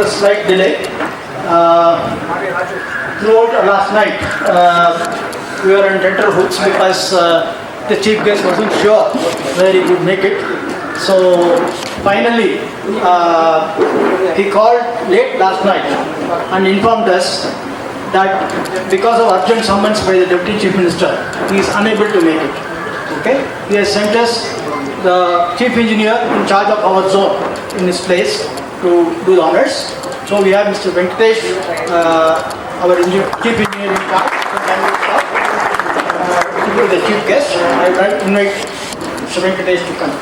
a slight delay. Throughout last night, we were in tenterhooks because the chief guest wasn't sure where he would make it. So finally, he called late last night and informed us that because of urgent summons by the Deputy Chief Minister, he is unable to make it. Okay? He has sent us the Chief Engineer in charge of our zone in his place to do the honors. So we have Mr. Venkatesh, our Chief Engineer in charge from Bangalore, to be the chief guest. I would invite Mr. Venkatesh to come.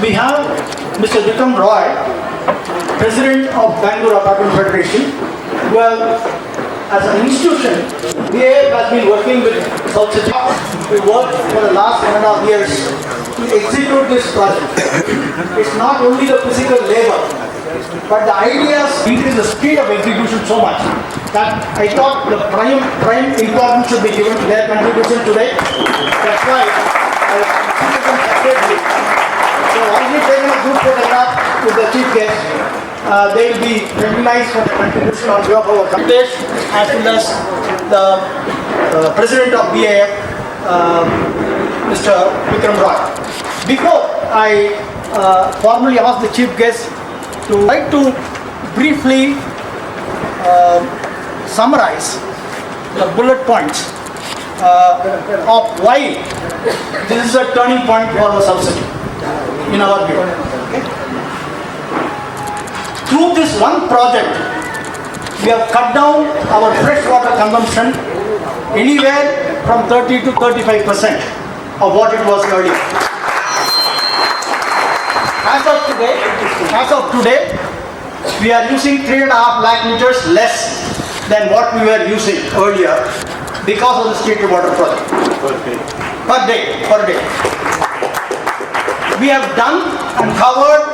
We have Mr. Vikram Roy, President of Bangalore Apartments Federation, who as an institution, BAF has been working with South City. We worked for the last 1.5 years to execute this project. It's not only the physical labor, but the ideas increase the speed of execution so much that I thought the prime importance should be given to their contribution today. That's why I consider them separately. So already taken a good photograph with the chief guest. They will be recognized for the contribution on behalf of our Venkatesh as well as the President of BAF, Mr. Vikram Roy. Before I formally ask the chief guest to like to briefly summarize the bullet points of why this is a turning point for our subsidy in our view. Okay? Through this one project, we have cut down our fresh water consumption anywhere from 30 to 35% of what it was earlier. As of today, we are using 3.5 lakh liters less than what we were using earlier because of the treated water project. Per day. We have done and covered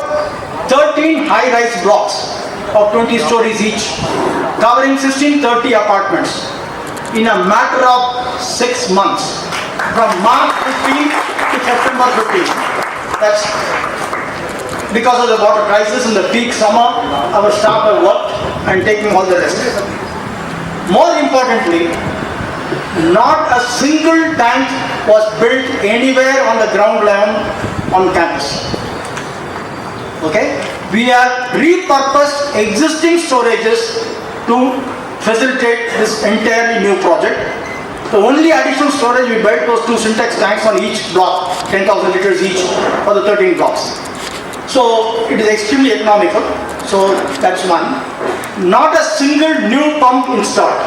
13 high-rise blocks of 20 stories each, covering 1630 apartments in a matter of 6 months, from March 15 to September 15. That's because of the water crisis in the peak summer. Our staff have worked and taken all the risks. More importantly, not a single tank was built anywhere on the ground level on campus. Okay? We have repurposed existing storages to facilitate this entirely new project. The only additional storage we built was 2 syntax tanks on each block, 10,000 liters each for the 13 blocks. So it is extremely economical. So that's one. Not a single new pump installed.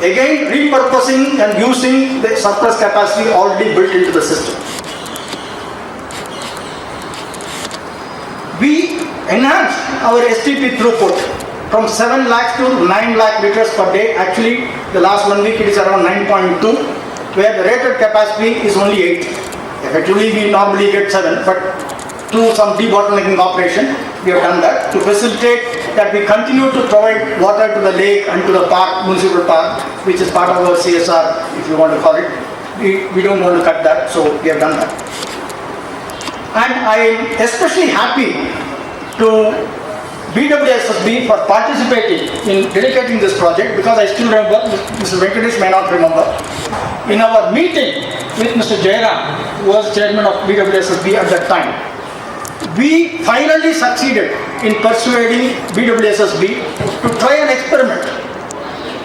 Again, repurposing and using the surplus capacity already built into the system. We enhanced our STP throughput from 7 lakhs to 9 lakh liters per day. Actually, the last 1 week it is around 9.2, where the rated capacity is only 8. Effectively, we normally get 7, but through some debottlenecking operation, we have done that to facilitate that we continue to provide water to the lake and to the park, municipal park, which is part of our CSR, if you want to call it. We don't want to cut that, so we have done that. And I am especially happy to BWSSB for participating in dedicating this project, because I still remember, Mr. Venkatesh may not remember, in our meeting with Mr. Jairam, who was chairman of BWSSB at that time, we finally succeeded in persuading BWSSB to try an experiment.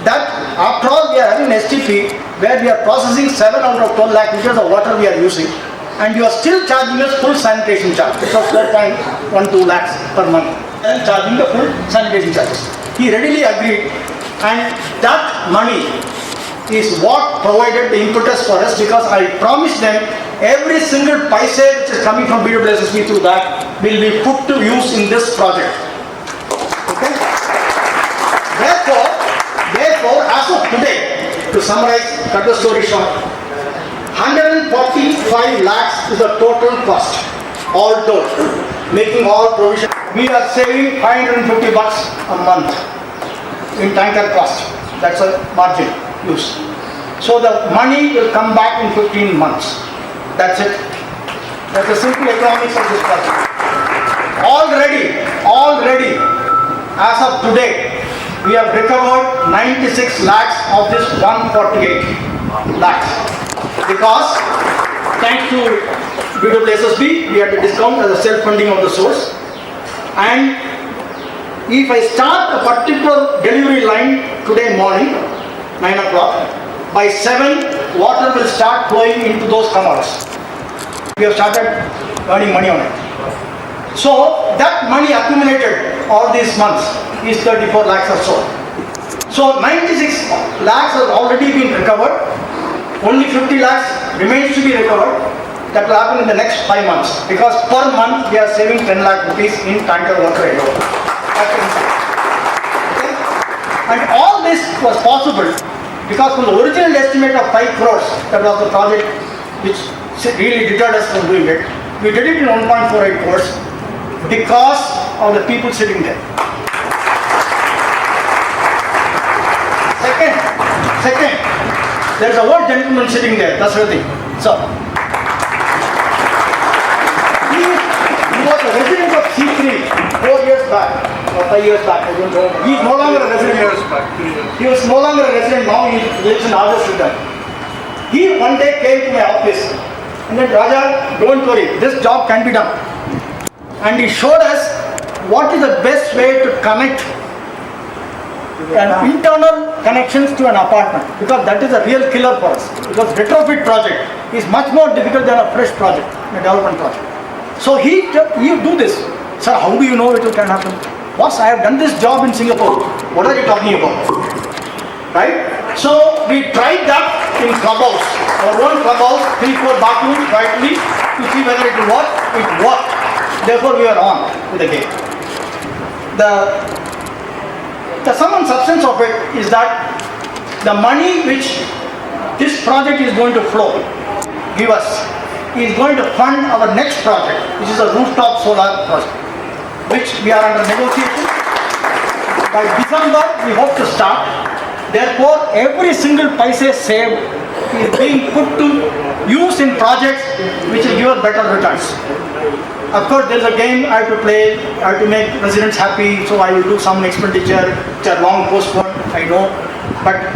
That after all, we are having an STP where we are processing 7 out of 12 lakh liters of water we are using, and you are still charging us full sanitation charge. It was 4.12 lakhs per month, and charging the full sanitation charges. He readily agreed, and that money is what provided the impetus for us, because I promised them every single paise which is coming from BWSSB through that will be put to use in this project. Okay? Therefore, as of today, to summarize, cut the story short, 145 lakhs is the total cost, all told, making all provision. We are saving $550 a month in tanker cost. That's a margin use. So the money will come back in 15 months. That's it. That's the simple economics of this project. Already, as of today, we have recovered 96 lakhs of this 148 lakhs. Because thanks to BWSSB, we had a discount as a self-funding of the source. And if I start a particular delivery line today morning, 9 o'clock, by 7, water will start flowing into those canals. We have started earning money on it. So that money accumulated all these months is 34 lakhs or so. So 96 lakhs has already been recovered. Only 50 lakhs remains to be recovered. That will happen in the next 5 months, because per month we are saving 10 lakh rupees in tanker water alone. Okay? And all this was possible because from the original estimate of 5 crores, that was the project which really deterred us from doing it. We did it in 1.48 crores because of the people sitting there. Second, there's a old gentleman sitting there, that's the thing. So, he was a resident of C3 4 years back, or 5 years back, I don't know. He is no longer a resident. He was no longer a resident, now he lives in August. He one day came to my office and said, Raja, don't worry, this job can be done. And he showed us what is the best way to connect internal connections to an apartment, because that is a real killer for us. Because retrofit project is much more difficult than a fresh project, a development project. So you do this. Sir, how do you know it can happen? Boss, I have done this job in Singapore. What are you talking about? Right? So we tried that in clubhouse. Our own clubhouse, 3-4 bathrooms rightly to see whether it will work. It worked. Therefore we are on with the game. The sum and substance of it is that the money which this project is going to give us is going to fund our next project, which is a rooftop solar project, which we are under negotiation. By December, we hope to start. Therefore, every single paise saved is being put to use in projects which will give us better returns. Of course, there is a game I have to play, I have to make residents happy, so I will do some expenditure which are long postponed, I know. But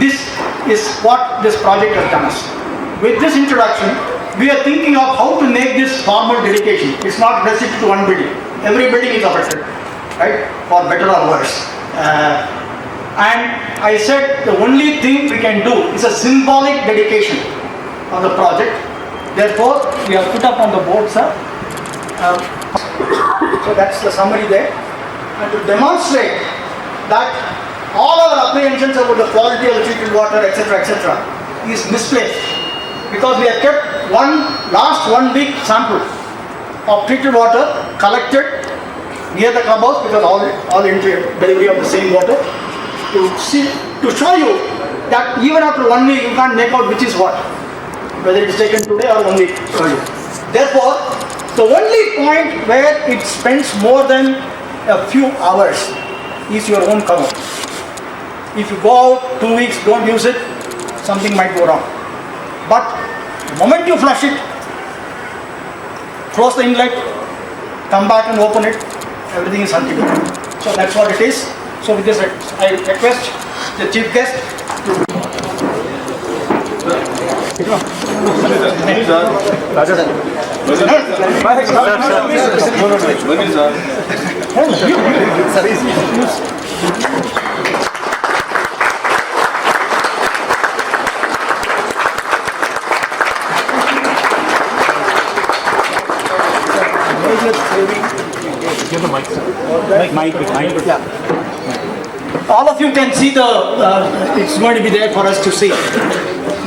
this is what this project has done us. With this introduction, we are thinking of how to make this formal dedication. It's not restricted to one building. Every building is affected, right? For better or worse. And I said the only thing we can do is a symbolic dedication of the project. Therefore, we have put up on the board, sir. So that's the summary there. And to demonstrate that all our apprehensions about the quality of the treated water, etc., is misplaced. Because we have kept last 1 week sample of treated water collected near the clubhouse, because all delivery of the same water, to show you that even after 1 week you can't make out which is what, whether it is taken today or 1 week earlier. Therefore, the only point where it spends more than a few hours is your own cover. If you go out 2 weeks, don't use it, something might go wrong. But the moment you flush it, close the inlet, come back and open it, everything is hunky dory. So that's what it is. So with this, I request the chief guest to all of you can see it's going to be there for us to see.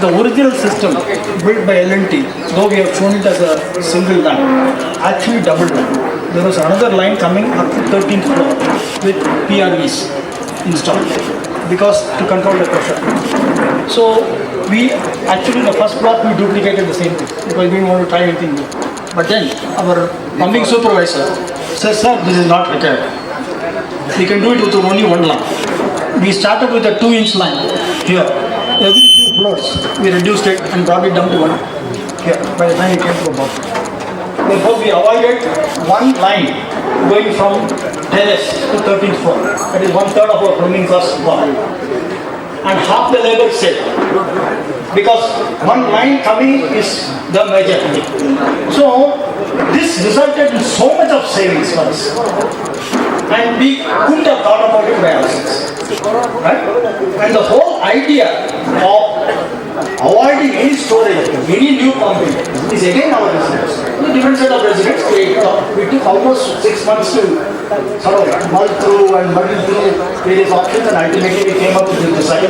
The original system built by L&T, though we have shown it as a single line, actually double line. There was another line coming up to 13th floor with PRVs installed because to control the pressure. So we actually in the first block we duplicated the same thing because we didn't want to try anything new. But then our pumping supervisor says, sir, this is not required. We can do it with only one line. We started with a 2-inch line here. Every few floors we reduced it and brought it down to 1. here by the time we came to the bottom. Therefore, we avoided one line going from terrace to 13th floor. That is 1/3 of our plumbing cost gone. And half the labor saved. Because one line coming is the major thing. So, this resulted in so much of savings for us. And we couldn't have thought about it by ourselves. Right? And the whole idea of avoiding any storage, any new pumping is again our residents. The different set of residents, we took almost 6 months to sort of mull through various options, and ultimately we came up with this design.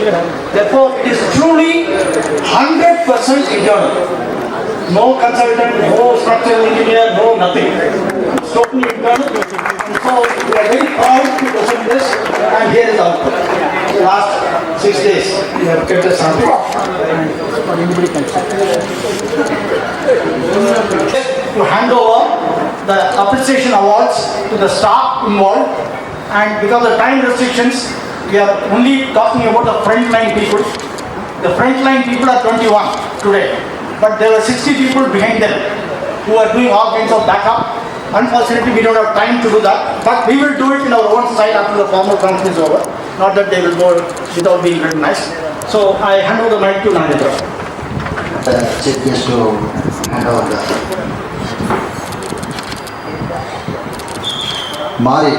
Therefore, it is truly 100% internal. No consultant, no structural engineer, no nothing. It's totally internal. And so we are very proud to present this, and here is the output. The last 6 days, we have kept the sample. To hand over the appreciation awards to the staff involved, and because of time restrictions, we are only talking about the frontline people. The frontline people are 21 today, but there were 60 people behind them who are doing all kinds of backup. Unfortunately, we don't have time to do that, but we will do it in our own style after the formal conference is over. Not that they will go without being recognized. So I hand over the mic to Nanditra. Chief guest to hand over the Mari.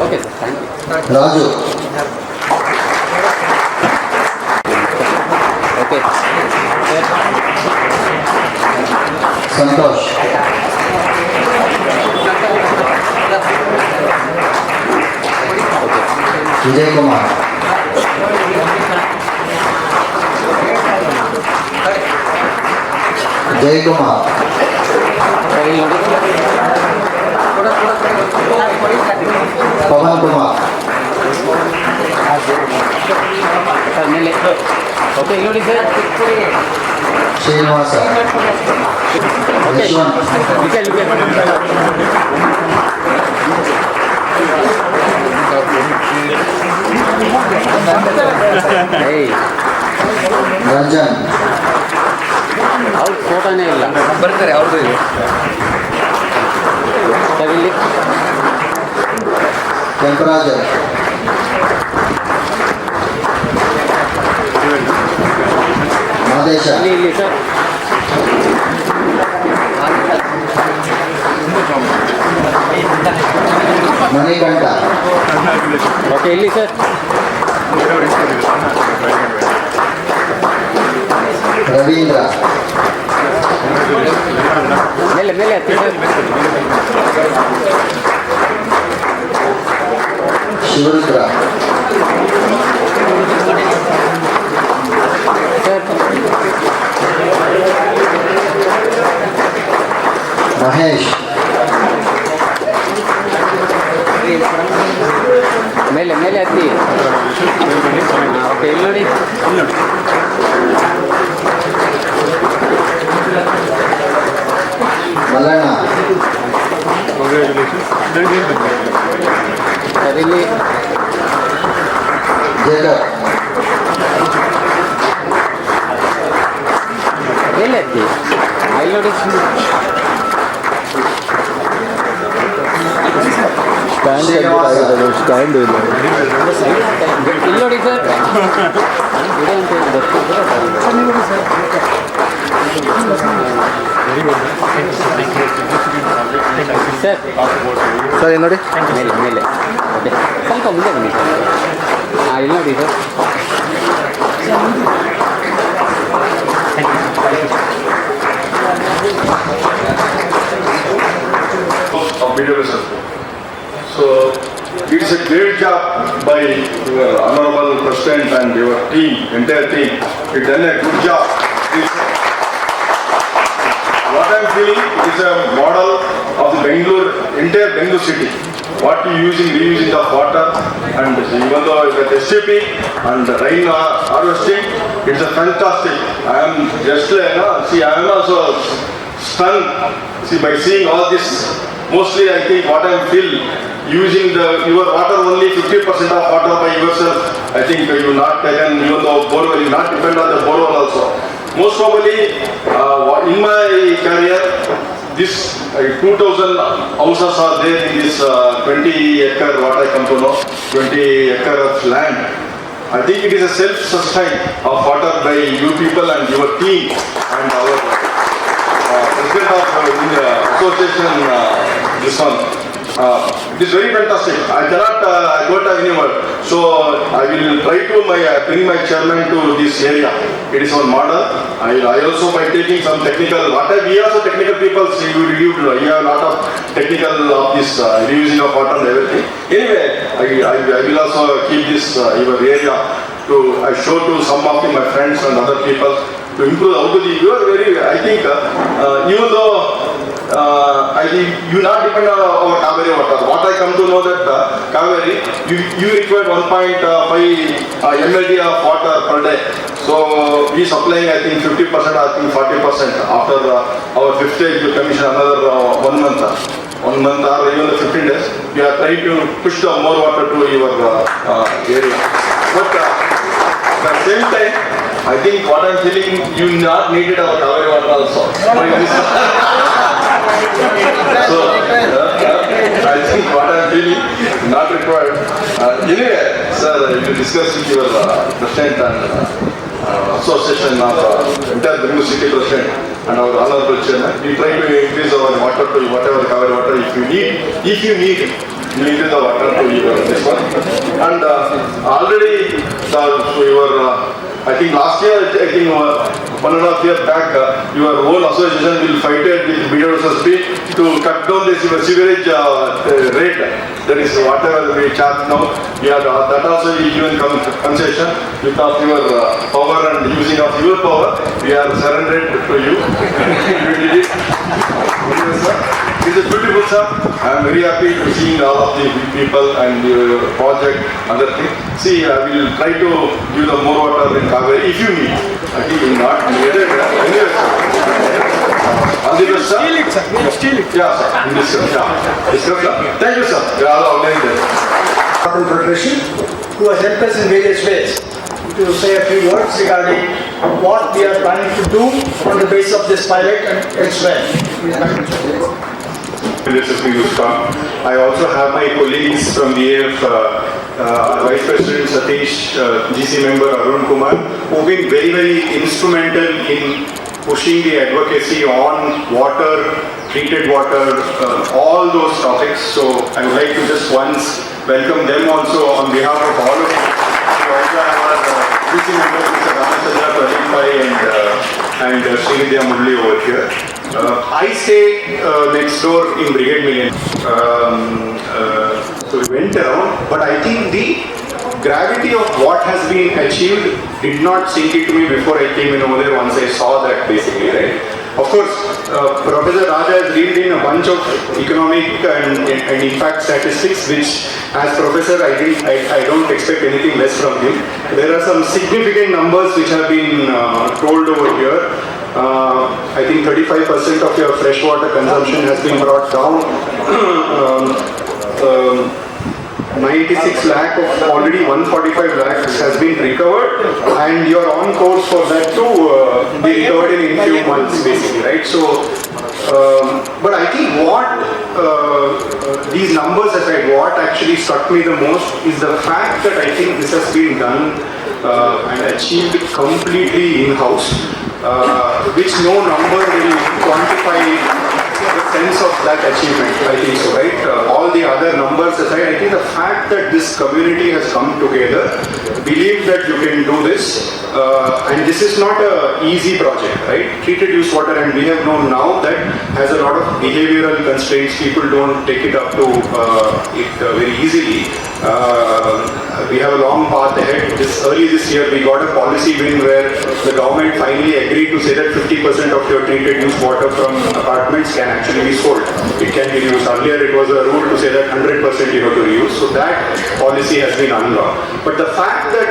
Okay, thank you. Raju. Okay. Santosh. Vijay Kumar. Jay Kumar. Pavan Kumar. Okay, you sir. Srinivasa. Yashwant. Hey, Ranjan. ಅವ್ರ ಫೋಟೋನೇ ಇಲ್ಲ ಬರ್ತಾರೆ ಅವ್ರದ್ದು ಇದೆ sir ಇಲ್ಲಿ Temperature. Madesha. ಇಲ್ಲಿ sir Manikanta. Okay ಇಲ್ಲಿ sir Ravindra. ಮೇಲೆ ಮೇಲೆ ಹತ್ತಿ ಸರ್ Shivrudra. Sir Mahesh. ಮೇಲೆ ಮೇಲೆ ಹತ್ತಿ ಓಕೆ ಇಲ್ಲಿ ನೋಡಿ Malana. ಸರ್ ಇಲ್ಲಿ Jacob. ಮೇಲೆ ಹತ್ತಿ ಇಲ್ಲಿ ನೋಡಿ ಸ್ಟ್ಯಾಂಡ್ ಇಲ್ಲ ಇಲ್ಲಿ ನೋಡಿ ಸರ್ ಇದೆ ಅಂತ ಹೇಳಿ ಸರ್ ಸರಿ ನೋಡಿ ಮೇಲೆ ಮೇಲೆ ಓಕೆ ಸ್ವಲ್ಪ ಮುಂದೆ ಬನ್ನಿ ಸರ್ ಹಾಂ ಇಲ್ಲಿ ನೋಡಿ sir So it is a great job by your honorable president and your team, entire team. You done a good job. What I am feeling is a model of the Bangalore, entire Bangalore city. What you using, reusing the water, and even though the SCP and the rain harvesting, it's a fantastic. I am just like, see, I am also stunned, see, by seeing all this Mostly I think what I feel using your water only 50% of water by yourself. I think you will not taken even though borewell, you not depend on the borewell also. Most probably in my career, this 2000 houses are there in this 20 acre what I come to know, 20 acre of land. I think it is a self-sustain of water by you people and your team and our president of the association, this one. It is very fantastic. I cannot go to any word. So I will try to bring my chairman to this area. It is one model. I also by taking some technical, we also technical people, you have a lot of technical of this reusing of water and everything. Anyway, I will also keep this your area to show to some of my friends and other people to improve how to you are very, I think, even though I think you not depend on our Kaveri water. What I come to know that Kaveri, you require 1.5 mld of water per day. So we supplying I think 50%, I think 40% after our 5th stage commission another 1 month. 1 month or even the 15 days. We are trying to push the more water to your area. But at the same time, I think what I'm feeling, you not needed our Kaveri water also. So, I think what I'm feeling, not required. Anyway, sir, you discuss with your president and association of entire Bangalore city president and our honorable chairman. We try to increase our water to whatever Kaveri water if you need increase the water to this one. And already I think last year, I think 1.5 years back, your whole association will fight it with BAF to cut down this sewerage rate. That is whatever we charge now. That also is given concession with of your power and using of your power. We are surrendered to you. You did it. It is beautiful, sir. I am very happy to see all of the people and your project, other things. See, I will try to give the more water in Kaveri if you need. I think you not needed. Anyway, all the best, sir. Steal it, sir. We'll steal it. Yeah, sir. In this, sir. Thank you, sir. We are all online there. Apartment Federation, who has helped us in various ways. To say a few words regarding what we are planning to do on the basis of this pilot and elsewhere. I also have my colleagues from BAF, Vice President Satish, GC member Arun Kumar, who have been very, very instrumental in pushing the advocacy on water, treated water, all those topics. So I would like to just once welcome them also on behalf of all of you. We also have our GC member Mr. Ramachandra Pradeep Bhai and Srividya Murli over here. I stay next door in Brigade Million. So we went around, but I think the gravity of what has been achieved did not sink into me before I came in over there once I saw that basically, right? Of course, Professor Raja has reeled in a bunch of economic and impact statistics, which as professor I don't expect anything less from him. There are some significant numbers which have been told over here. I think 35% of your freshwater consumption has been brought down. 96 lakh of already 145 lakhs has been recovered, and you're on course for that to be recovered in a few months basically, right? So, but I think what these numbers aside, what actually struck me the most is the fact that I think this has been done and achieved completely in-house, which no number will quantify the sense of that achievement, I think so, right? All the other numbers aside, I think the fact that this community has come together, believe that you can do this, and this is not an easy project, right? Treated use water, and we have known now that has a lot of behavioral constraints. People don't take it up to it very easily. we have a long path ahead. Early this year, we got a policy win where the government finally agreed to say that 50% of your treated used water from apartments can actually be sold. It can be used. Earlier, it was a rule to say that 100% you have to reuse. So that policy has been unlocked. But the fact that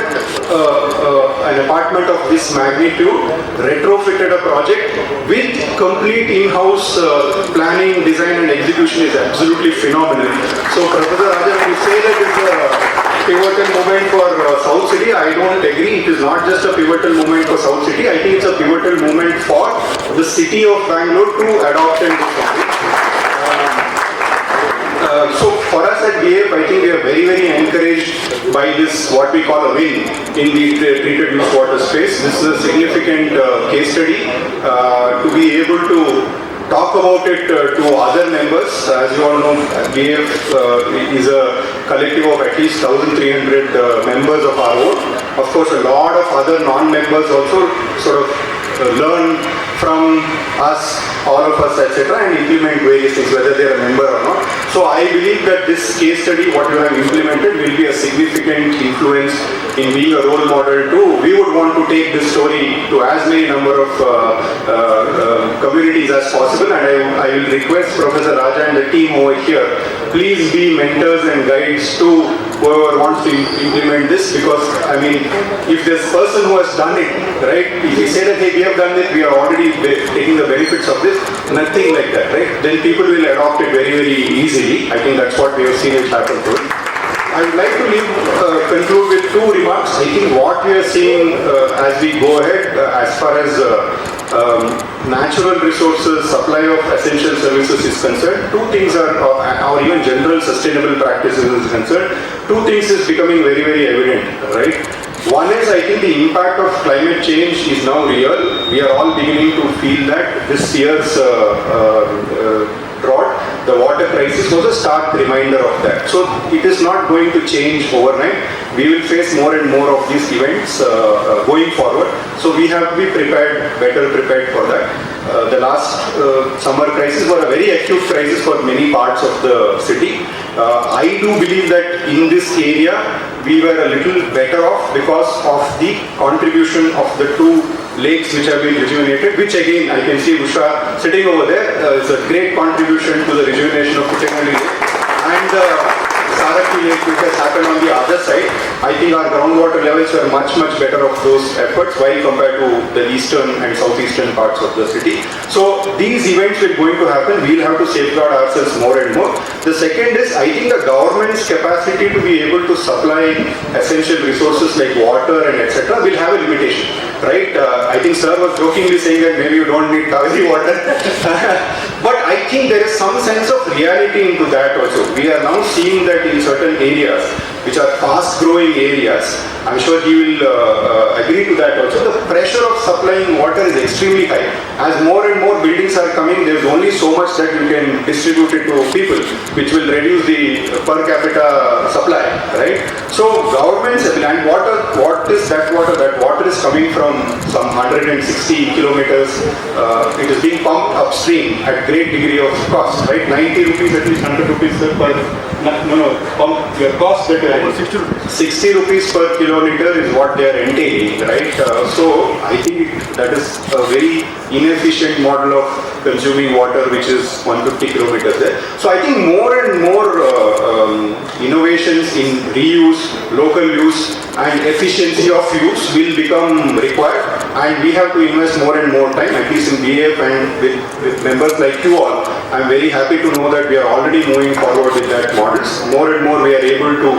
an apartment of this magnitude retrofitted a project with complete in-house planning, design and execution is absolutely phenomenal. So Professor Rajan, when you say that it's a pivotal moment for South City, I don't agree. It is not just a pivotal moment for South City. I think it's a pivotal moment for the city of Bangalore to adopt and do something. So for us at BAF, I think we are very, very encouraged by this, what we call a win in the treated used water space. This is a significant case study to be able to talk about it to other members. As you all know, BAF is a collective of at least 1,300 members of our own. Of course, a lot of other non-members also sort of learn from us, all of us, etc., and implement various things, whether they are a member or not. So I believe that this case study, what you have implemented, will be a significant influence in being a role model too. We would want to take this story to as many number of communities as possible, and I will request Professor Raja and the team over here, please be mentors and guides to whoever wants to implement this, because I mean, if this person who has done it, right, if we say that hey, we have done it, we are already taking the benefits of this, nothing like that, right, then people will adopt it very, very easily. I think that's what we have seen it happen to. I would like to conclude with two remarks. I think what we are seeing as we go ahead, as far as natural resources, supply of essential services is concerned, two things are, or even general sustainable practices is concerned, two things is becoming very, very evident, right? One is, I think the impact of climate change is now real. We are all beginning to feel that. This year's drought, the water crisis was a stark reminder of that. So it is not going to change overnight. We will face more and more of these events going forward. So we have to be prepared, better prepared for that. The last summer crisis was a very acute crisis for many parts of the city. I do believe that in this area we were a little better off because of the contribution of the two lakes which have been rejuvenated, which again I can see Usha sitting over there. It's a great contribution to the rejuvenation of Puttagalli Lake and Saraki Lake, which has happened on the other side. I think our groundwater levels were much, much better of those efforts while compared to the eastern and southeastern parts of the city. So these events are going to happen. We'll have to safeguard ourselves more and more. The second is, I think the government's capacity to be able to supply essential resources like water and etc. will have a limitation, right? I think sir was jokingly saying that maybe you don't need Kaveri water. But I think there is some sense of reality into that also. We are now seeing that in certain areas, which are fast-growing areas, I'm sure he will agree to that also. The pressure of supplying water is extremely high. As more and more buildings are coming, there's only so much that you can distribute it to people, which will reduce the per capita supply, right? So governments, and what is that water? That water is coming from some 160 kilometers. It is being pumped upstream at great degree of cost, right? 90 rupees, at least 100 rupees per, pump your cost that 60 rupees per kiloliter is what they are entailing, right? So I think that is a very inefficient model of consuming water, which is 150 kilometers there. So I think more and more innovations in reuse, local use and efficiency of use will become required, and we have to invest more and more time, at least in BAF and with members like you all. I'm very happy to know that we are already moving forward with that models. More and more we are able to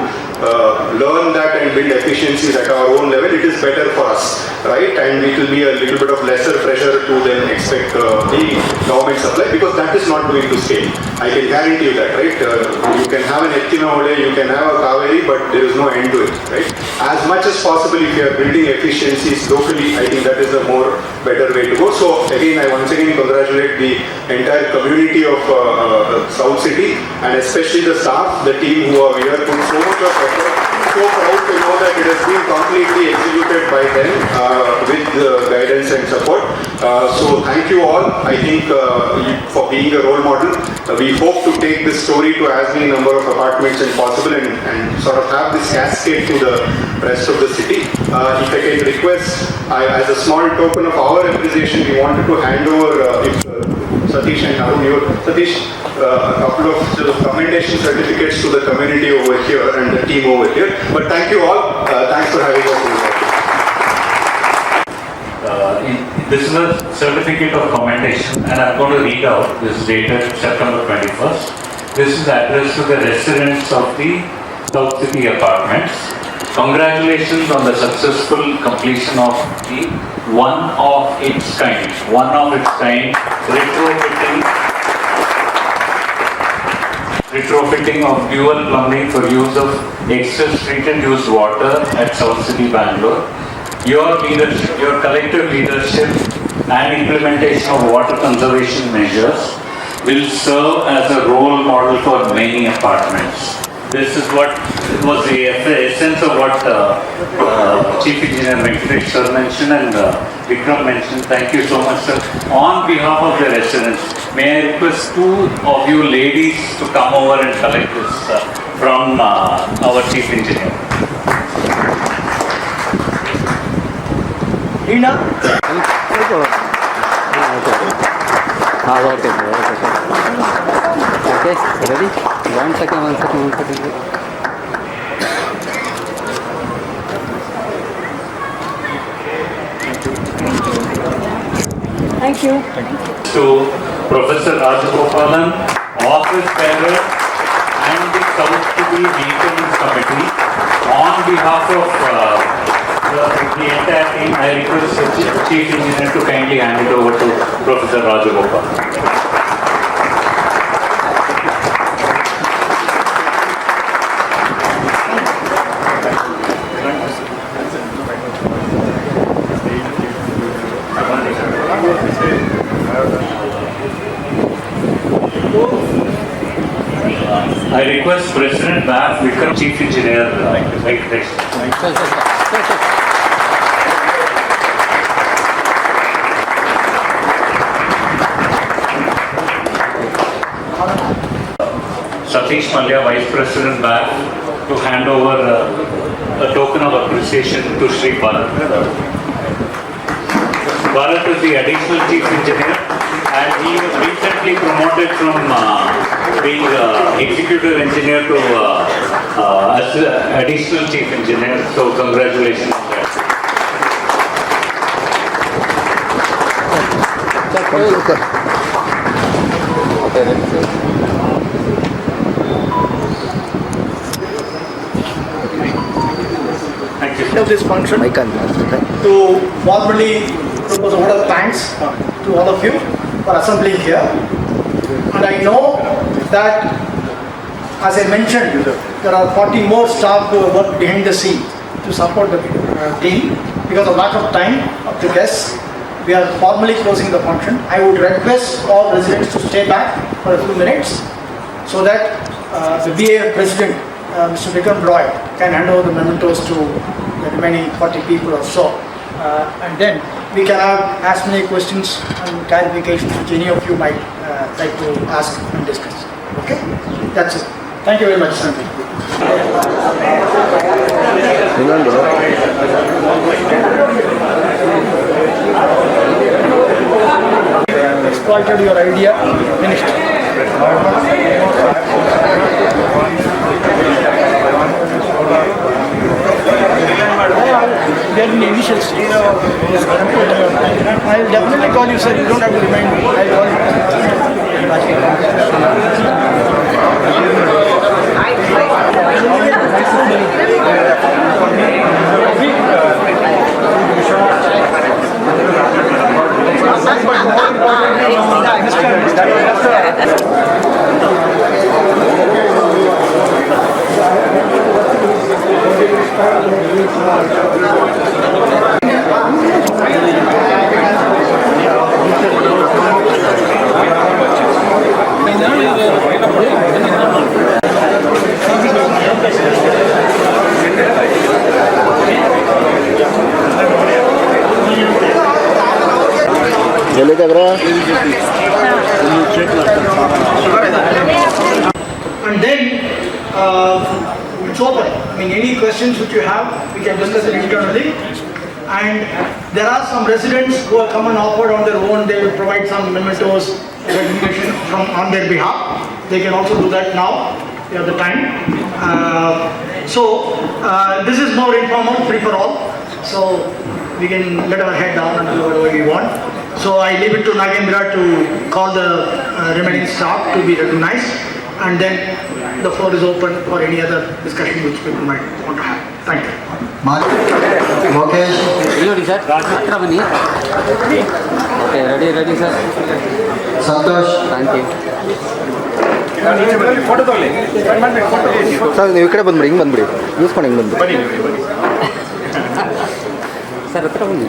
learn that and build efficiencies at our own level. It is better for us, right? And it will be a little bit of lesser pressure to then expect the government supply, because that is not going to scale. I can guarantee you that, right? You can have an Ettinahole, you can have a Kaveri, but there is no end to it, right? As much as possible, if you are building efficiencies locally, I think that is a more better way to go. So again, I once again congratulate the entire community of South City, and especially the staff, the team who are here, put so much of effort so proud to know that it has been completely executed by them with guidance and support. So thank you all, I think, for being a role model. We hope to take this story to as many number of apartments as possible and sort of have this cascade to the rest of the city. If I can request, as a small token of our appreciation, we wanted to hand over, if Satish and Arun, Satish, a couple of commendation certificates to the community over here and the team over here. But thank you all. Thanks for having us. This is a certificate of commendation, and I'm going to read out. This is dated September 21st. This is addressed to the residents of the South City Apartments. Congratulations on the successful completion of the one of its kind retrofitting of dual plumbing for use of excess treated used water at South City, Bangalore. Your leadership, your collective leadership and implementation of water conservation measures will serve as a role model for many apartments. This is what was the essence of what Chief Engineer Venkatesh sir mentioned and Vikram mentioned. Thank you so much, sir. On behalf of the residents, may I request two of you ladies to come over and collect this from our Chief Engineer. Rina? Okay, ready? One second. Thank you. To Professor Rajagopalan, office bearer and the South City Maintenance Committee, on behalf of the entire team, I request the Chief Engineer to kindly hand it over to Professor Rajagopalan. I request President BAF, Vikram, Chief Engineer Venkatesh. Satish Mallya, Vice President BAF, to hand over a token of appreciation to Sri Bharat. Bharat is the additional Chief Engineer and he was recently promoted from being Executive Engineer to as Additional Chief Engineer. So congratulations on that. Thank you. Of this function to formally propose a vote of thanks to all of you for assembling here. And I know that, as I mentioned, there are 40 more staff who work behind the scene to support the team. Because of lack of time of the guests, we are formally closing the function. I would request all residents to stay back for a few minutes so that the BAF President, Mr. Vikram Roy, can hand over the mementos to the remaining 40 people or so. And then we can have as many questions and clarifications which any of you might like to ask and discuss. Okay? That's it. Thank you very much, Sandy. Exploited your idea. Finished. We are in the initial stage. I will definitely call you, sir. You don't have to remind me. I will And then it's open. I mean, any questions which you have, we can discuss it internally. And there are some residents who have come and offered on their own. They will provide some mementos, recognition from on their behalf. They can also do that now. They have the time. This is more informal, free for all. So we can let our head down and do whatever we want. So I leave it to Nagendra to call the remaining staff to be recognized, and then the floor is open for any other discussion which people might want to have. Thank you. Lokesh, ಇಲ್ಲಿ ನೋಡಿ sir ಹತ್ರ ಬನ್ನಿ. Okay ready sir. Santosh, thank you. Sir ನೀವು ಈ ಕಡೆ ಬಂದ್ಬಿಡಿ, ಹಿಂಗೆ ಬಂದ್ಬಿಡಿ, ಯೂಸ್ಕೊಂಡು ಹಿಂಗೆ ಬಂದ್ಬಿಡಿ. ಸರ್ ಹತ್ರ ಬನ್ನಿ.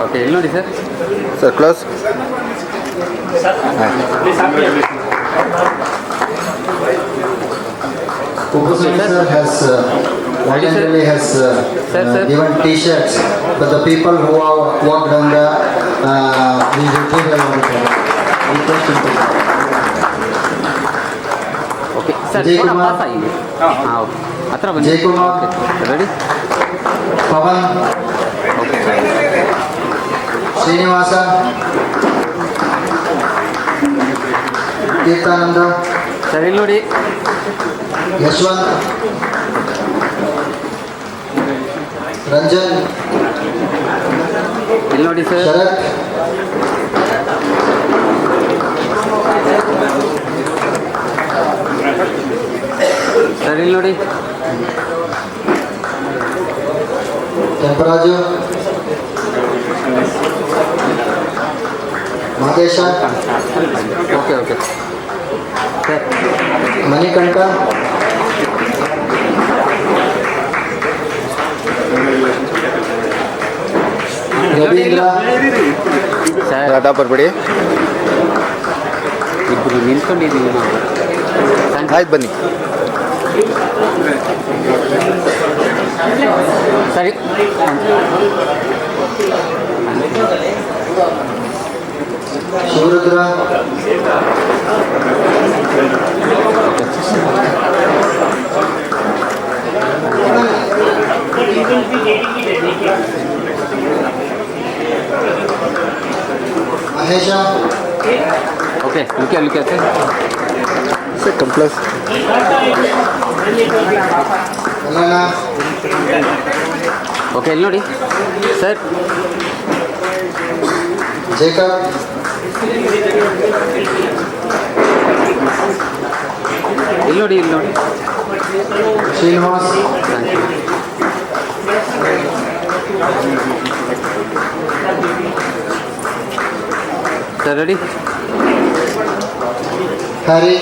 ಓಕೆ ಇಲ್ಲಿ ನೋಡಿ sir. Sir close. Kupusani sir has voluntarily has given T-shirts for the people who have worked on the request to okay sir Jai ಥೋಡಾ ಕುಮಾರ್. ಪಾಸ್ ಆಗಿದೆ. ಹಾಂ ಓಕೆ ಹತ್ರ ಬನ್ನಿ. Jai Kumar. Okay ready. Pavan, okay Srinivasa, Kirtananda, sir ಇಲ್ಲಿ ನೋಡಿ. Yashwant, Ranjan, ಇಲ್ಲಿ ನೋಡಿ sir. Sharat, sir ಇಲ್ಲಿ ನೋಡಿ. Temparaju, Madesha, okay sir Manikanta, Ravindra, sir ಅಡ್ಡ ಬರ್ಬೇಡಿ. ಇಬ್ಬರು ನಿಂತ್ಕೊಂಡಿದ್ದೀವಿ ನಾವು. ಆಯ್ತು ಬನ್ನಿ. ಸರಿ Shivrudra, Mahesha, okay look sir. ಸರ್ ಕಂಪ್ಲಸ್. Alana, ಓಕೆ ಇಲ್ಲಿ ನೋಡಿ ಸರ್. Jacob, ಇಲ್ಲಿ ನೋಡಿ Srinivas, thank you. Sir ready. Harry,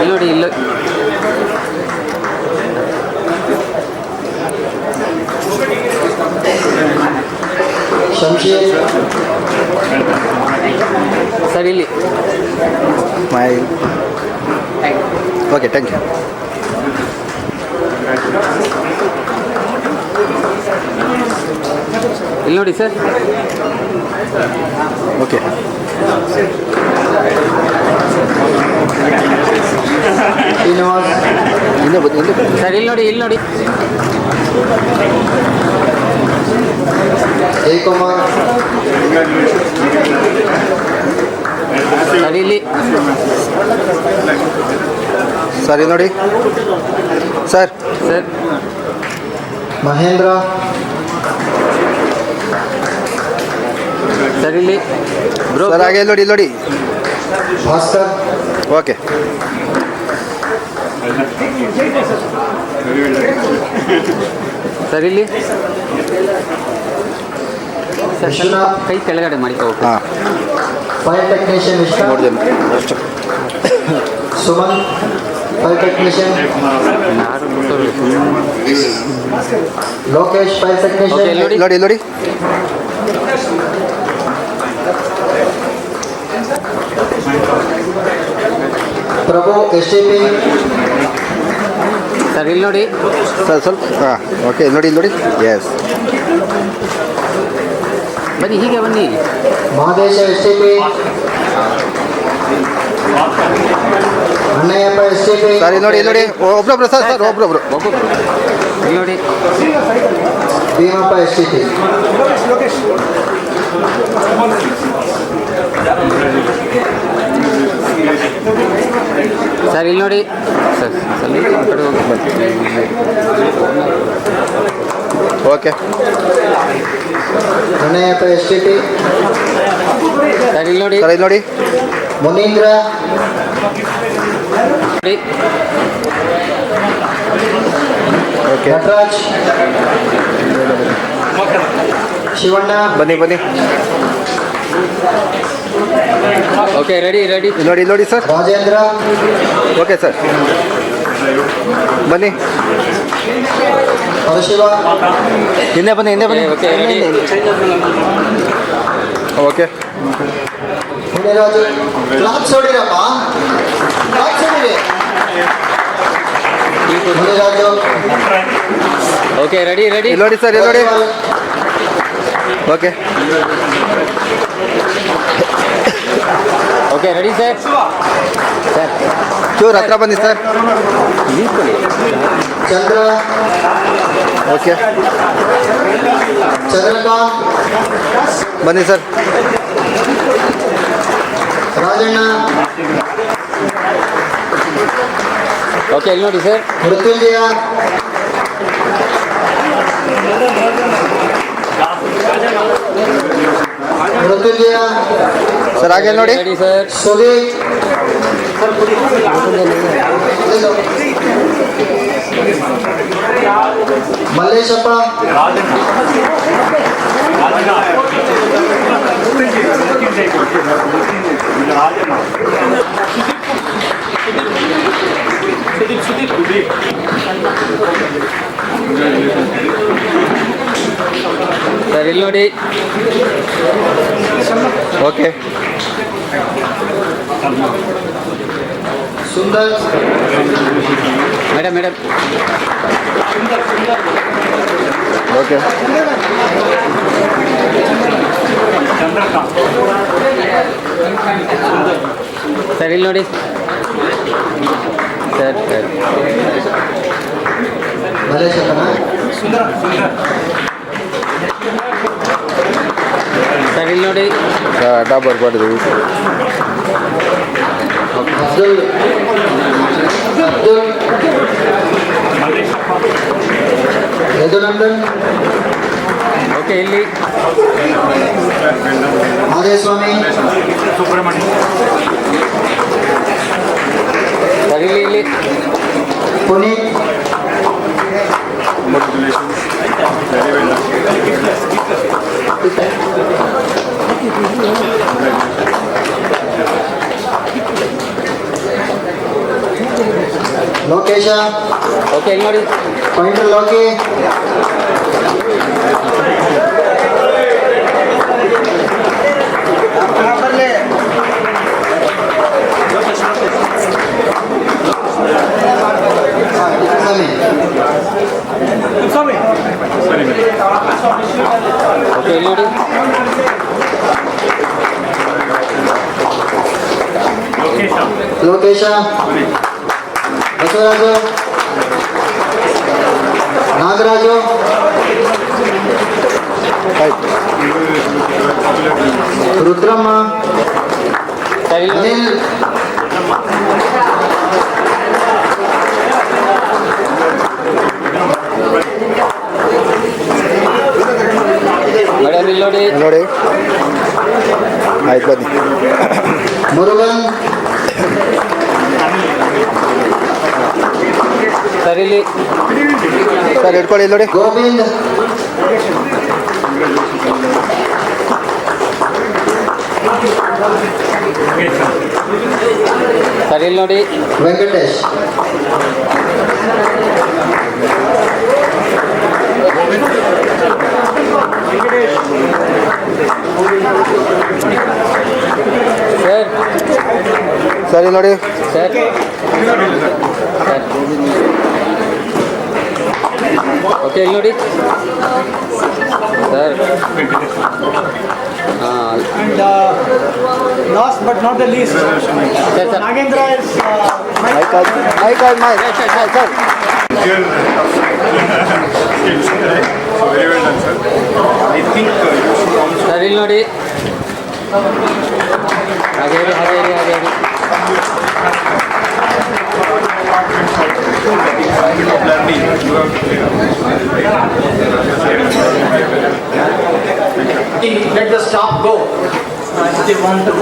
ಇಲ್ಲಿ ನೋಡಿ Shamsher, ಸರ್ ಇಲ್ಲಿ. ಮೈ ಓಕೆ ಥ್ಯಾಂಕ್ ಯು. ಇಲ್ಲಿ ನೋಡಿ ಸರ್. ಓಕೆ Srinivas, ಹಿಂದೆ ಬನ್ನಿ. ಸರ್ ಇಲ್ಲಿ ನೋಡಿ. Jaykumar, ಸರ್ ಇಲ್ಲಿ. ಸರ್ ಇಲ್ಲಿ ನೋಡಿ. ಸರ್ Mahendra, ಸರ್ ಇಲ್ಲಿ ಬ್ರೋ. ಸರ್ ಹಾಗೆ ಇಲ್ಲಿ ನೋಡಿ. Bhaskar, ಓಕೆ ಸರ್ ಇಲ್ಲಿ. ಸರ್ ಸ್ವಲ್ಪ ವಿಶ್ವನಾಥ್. ಕೈ ಕೆಳಗಡೆ ಮಾಡಿ. ಓಕೆ ಹಾಂ Fire Technician Vishnu, 3 ಜನ ಅಷ್ಟು. Suman, Fire Technician, ಯಾರು ಗೊತ್ತವ್ರು? Lokesh, Fire ಓಕೆ Technician, ಇಲ್ಲಿ ನೋಡಿ. ನೋಡಿ Prabhu, STP, ಸರ್ ಇಲ್ಲಿ ನೋಡಿ. ಸರ್ ಸ್ವಲ್ಪ ಹಾಂ ಓಕೆ ನೋಡಿ ಇಲ್ಲಿ ನೋಡಿ ಎಸ್ ಬನ್ನಿ ಹೀಗೆ ಬನ್ನಿ. Mahadesha STP, Annayyappa STP, sir ಇಲ್ಲಿ ನೋಡಿ ಇಲ್ಲಿ ನೋಡಿ ಒಬ್ರೊಬ್ರು ಸರ್ ಸರ್ ಒಬ್ರೊಬ್ರು ಒಬ್ಬೊಬ್ರು ಇಲ್ಲಿ ನೋಡಿ. ಭೀಮಪ್ಪ STP. ಸರ್ ಇಲ್ಲಿ ನೋಡಿ. ಸರ್ ಸರ್ ಈ ಕಡೆ ಹೋಗಿ ಬನ್ನಿ. ಓಕೆ ಅಣ್ಣಯ್ಯಪ್ಪ STP, ಸರ್ ಇಲ್ಲಿ ನೋಡಿ. ಸರ್ ಇಲ್ಲಿ ನೋಡಿ ಮುನೀಂದ್ರ, ನೋಡಿ. ಓಕೆ ನಟರಾಜ್, ಶಿವಣ್ಣ, ಬನ್ನಿ ಬನ್ನಿ ಓಕೆ ರೆಡಿ ರೆಡಿ. ಇಲ್ಲಿ ನೋಡಿ ಇಲ್ಲಿ ನೋಡಿ ಸರ್ ರಾಜೇಂದ್ರ, ಓಕೆ ಸರ್ ಬನ್ನಿ ಪರಶಿವ, ಹಿಂದೆ ಬನ್ನಿ ಹಿಂದೆ ಬನ್ನಿ okay ready. Okay Muniraju. Claps ಹೊಡಿರಪ್ಪ, ಕ್ಲಾಪ್ಸ್ ಹೊಡಿರಿ. Muniraju, okay ready ready. ಇಲ್ಲಿ ನೋಡಿ ಸರ್ ಇಲ್ಲಿ ನೋಡಿ okay okay ready sir. Sir ಚೂರು ಹತ್ರ ಬನ್ನಿ ಸರ್ ನಿಂತ್ಕೊಳ್ಳಿ. ಚಂದ್ರ, ಓಕೆ ಚಂದ್ರಕಾಂತ್, ಬನ್ನಿ ಸರ್ ರಾಜಣ್ಣ, ಓಕೆ ಇಲ್ಲಿ ನೋಡಿ ಸರ್. ಮೃತ್ಯುಂಜಯ, ಮೃತ್ಯುಂಜಯ, ಸರ್ ಹಾಗೆ ನೋಡಿ ready sir. Sudeep, Malleshappa, sir ಇಲ್ಲಿ ನೋಡಿ. Okay Sundar, madam madam. Okay sir ಇಲ್ಲಿ ನೋಡಿ. ಸರ್ ಸರ್ ಮಲ್ಲೇಶಪ್ಪನ, ಸರ್ ಇಲ್ಲಿ ನೋಡಿ. ಅಡ್ಡ ಬರ್ಬಾರ್ದು ಅಬ್ದುಲ್, ಅಬ್ದುಲ್, ಯದುನಂದನ್, ಓಕೆ ಇಲ್ಲಿ. ಮಾದೇಸ್ವಾಮಿ, ಸರ್ ಇಲ್ಲಿ ಇಲ್ಲಿ. ಪುನೀತ್, ಲೋಕೇಶ, ಓಕೆ ಇಲ್ಲಿ ನೋಡಿ. ಪಾಯಿಂಟರ್ ಲೋಕಿ, ಓಕೆ ಇಲ್ಲಿ ನೋಡಿ. ಲೋಕೇಶ, ಬಸವರಾಜು, ನಾಗರಾಜು, ರುದ್ರಮ್ಮ, ಸರ್ ಇಲ್ಲಿ ನೋಡಿ. ಅನಿಲ್, ಮೇಡಮ್ ಇಲ್ಲಿ ನೋಡಿ. ನೋಡಿ ಆಯ್ತು ಬನ್ನಿ ಮುರುಗನ್, ಸರ್ ಇಲ್ಲಿ. ಸರ್ ಹಿಡ್ಕೊಳ್ಳಿ ಇಲ್ಲಿ ನೋಡಿ ಗೋವಿಂದ್, ಸರ್ ಇಲ್ಲಿ ನೋಡಿ. ವೆಂಕಟೇಶ್, ಸರ್ ಸರ್ ಇಲ್ಲಿ ನೋಡಿ ಸರ್ ಸರ್ ಓಕೆ ಇಲ್ಲಿ ನೋಡಿ sir And last but not the least, Nagendra is Mic, sir. So very well done, sir. I think you should also sir ಇಲ್ಲಿ ನೋಡಿ ಹಾಗೆ ಇರಿ, ಹಾಗೆ ಇರಿ, ಹಾಗೆ ಇರಿ. learning. You have to let the staff go if they want to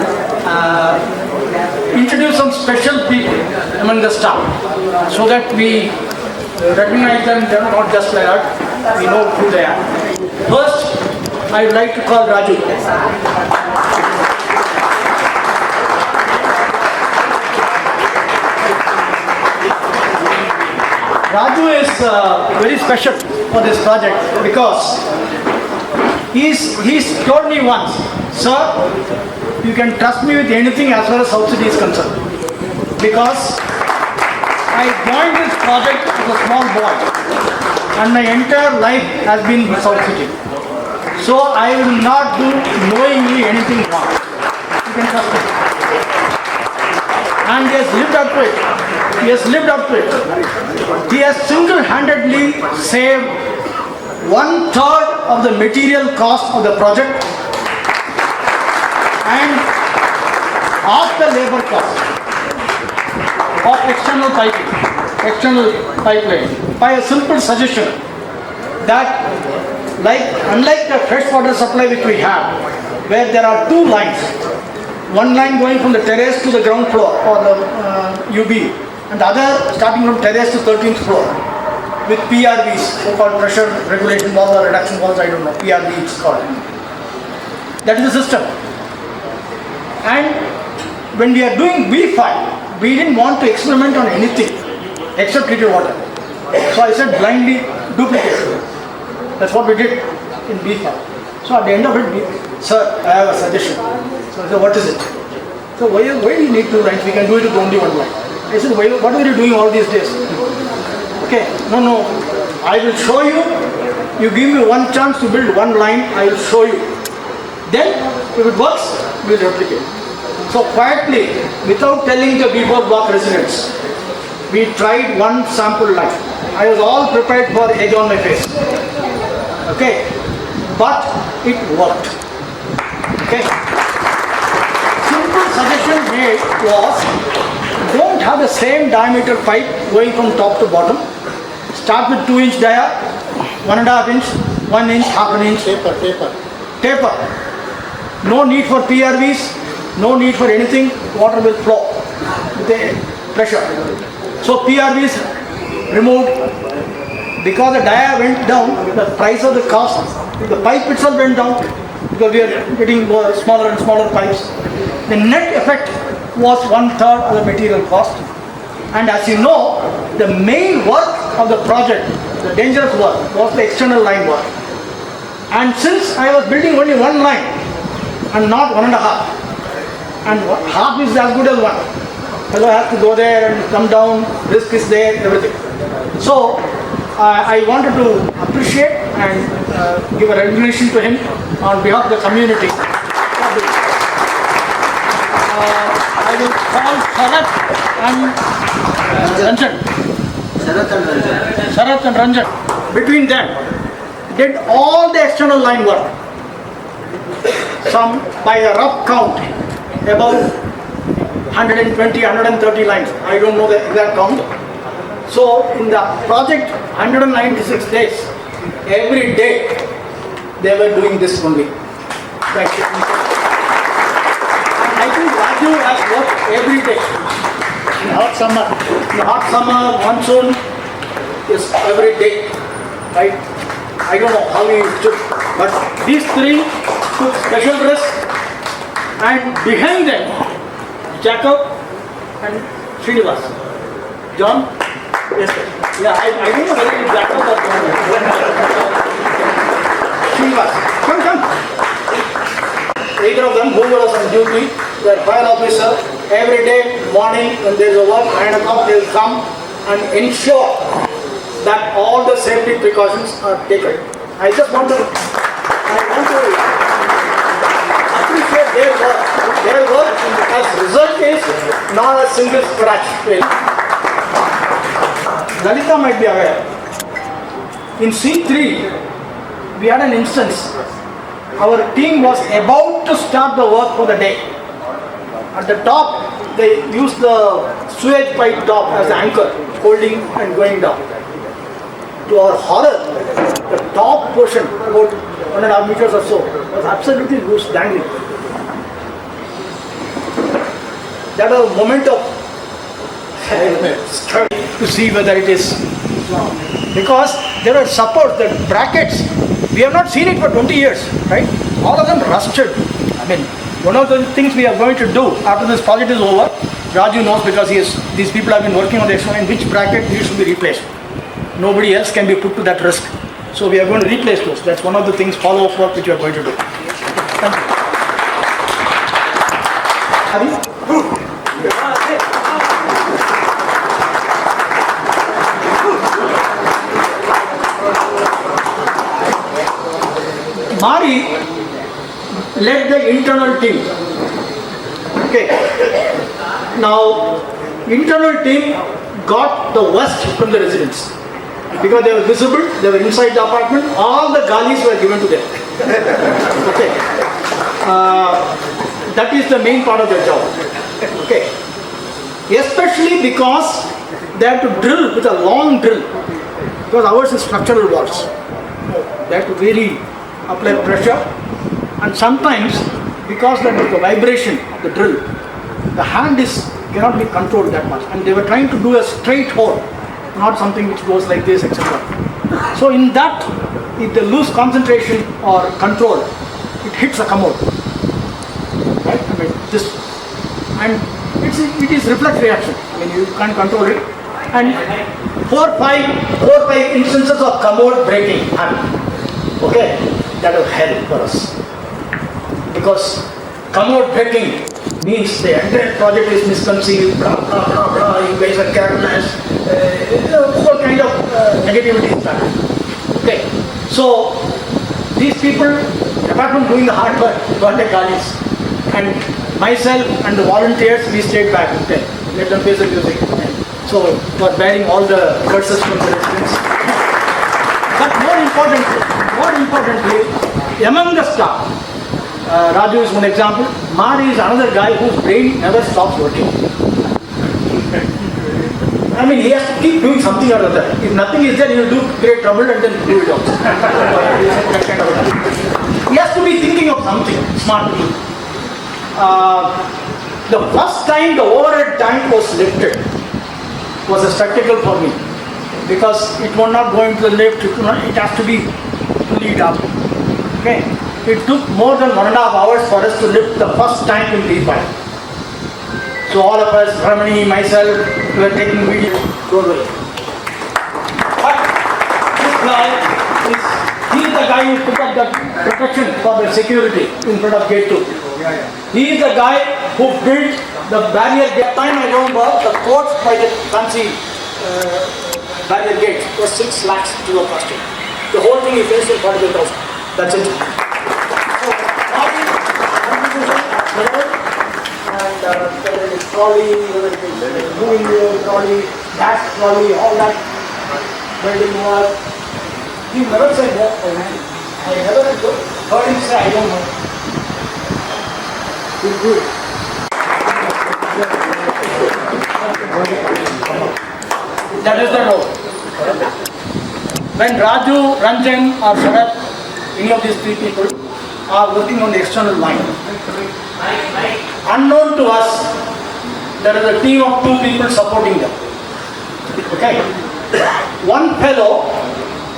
introduce some special people among the staff so that we recognize them. They are not just like that, we know who they are. First, I would like to call Raju. Raju is very special for this project because he's told me once, sir, you can trust me with anything as far as South City is concerned. Because I joined this project as a small boy and my entire life has been in South City. So I will not do knowingly anything wrong. You can trust me. And he has lived up to it. He has lived up to it. He has single-handedly saved 1/3 of the material cost of the project and half the labor cost of external pipeline by a simple suggestion that unlike the fresh water supply which we have, where there are two lines, one line going from the terrace to the ground floor or the UB, and the other starting from terrace to 13th floor with PRVs, so-called pressure regulation valves or reduction valves, I don't know, PRV it's called. That is the system. And when we are doing B5, we didn't want to experiment on anything except treated water. So I said blindly duplicate. That's what we did in B5. So at the end of it, sir, I have a suggestion. So I said, what is it? So why do you need two lines? We can do it with only one line. I said, what are you doing all these days? Okay, no, I will show you. You give me one chance to build one line, I will show you. Then, if it works, we will replicate. So quietly, without telling the B4 block residents, we tried one sample line. I was all prepared for egg on my face. Okay, but it worked. Okay. Simple suggestion made was, don't have the same diameter pipe going from top to bottom. Start with 2-inch dia, 1.5 inch, 1 inch, half an inch. Taper. No need for PRVs, no need for anything. Water will flow with the pressure. So PRVs removed. Because the dia went down, the price of the cost, the pipe itself went down because we are getting smaller and smaller pipes. The net effect was 1/3 of the material cost. And as you know, the main work of the project, the dangerous work, was the external line work. And since I was building only one line and not 1.5, and half is as good as one, fellow has to go there and come down, risk is there, everything. So I wanted to appreciate and give a recognition to him on behalf of the community. I will call Sharath and Ranjan. Sharath and Ranjan. Between them, did all the external line work. Some, by a rough count, about 120, 130 lines. I don't know the exact count. So in the project, 196 days, every day, they were doing this only. Thank you. I think Raju has worked every day. In hot summer, monsoon is every day, right? I don't know how he took, but these three took special risk, and behind them, Jacob and Srinivas. John? Yes, sir. Yeah, I don't know whether it's Jacob or John. Srinivas, come. Either of them, who was on duty, the fire officer, every day morning when there is a work, 9 o'clock they will come and ensure that all the safety precautions are taken. I want to appreciate their work. Their work as result is not a single scratch. Lalita might be aware. In C3, we had an instance. Our team was about to start the work for the day. At the top, they used the sewage pipe top as the anchor, holding and going down. To our horror, the top portion, about 1.5 meters or so, was absolutely loose, dangling. That was a moment of to see whether it is wrong. Because there are supports, the brackets, we have not seen it for 20 years, right? All of them rusted. I mean, one of the things we are going to do after this project is over, Raju knows because these people have been working on the experiment, which bracket needs to be replaced. Nobody else can be put to that risk. So we are going to replace those. That's one of the things, follow-up work which we are going to do. Thank you. Mari led the internal team. Okay. Now, internal team got the worst from the residents because they were visible, they were inside the apartment, all the galis were given to them. Okay. That is the main part of their job. Okay. Especially because they have to drill with a long drill, because ours is structural walls. They have to really apply pressure, and sometimes because of the vibration of the drill, the hand cannot be controlled that much, and they were trying to do a straight hole, not something which goes like this, etc. So in that, if they lose concentration or control, it hits a commode, right? I mean this, and it is reflex reaction. I mean you can't control it, and four, five instances of commode breaking happen. Okay, that was hell for us, because commode breaking means the entire project is misconceived, blah, blah, blah, blah, you guys are careless, all kind of negativity is started. Okay, so these people, apart from doing the hard work, got the galis, and myself and the volunteers, we stayed back. Okay, let them face the music. So we are bearing all the curses from the residents. But more importantly, among the staff, Raju is one example. Mari is another guy whose brain never stops working. I mean, he has to keep doing something or other. If nothing is there, he will create trouble and then do it also. He has to be thinking of something smart to do. The first time the overhead tank was lifted was a spectacle for me, because it was not going to the lift, it has to be pulled up. Okay. It took more than 1.5 hours for us to lift the first tank in the pipe. So all of us, Ramani, myself, we were taking video. Don't worry. But this guy he is the guy who put up the protection for the security in front of gate 2. He is the guy who built the barrier gate. Time I remember, the court by the fancy barrier gate was 6 lakhs to the cost. The whole thing is finished in 45,000. That's it. So, and trolley, moving trolley, gas trolley, all that building was. He never said that. I never heard him say, I don't know. He'll do it. That is the role. When Raju, Ranjan or Sharat, any of these 3 people are working on the external line, unknown to us, there is a team of 2 people supporting them. Okay? One fellow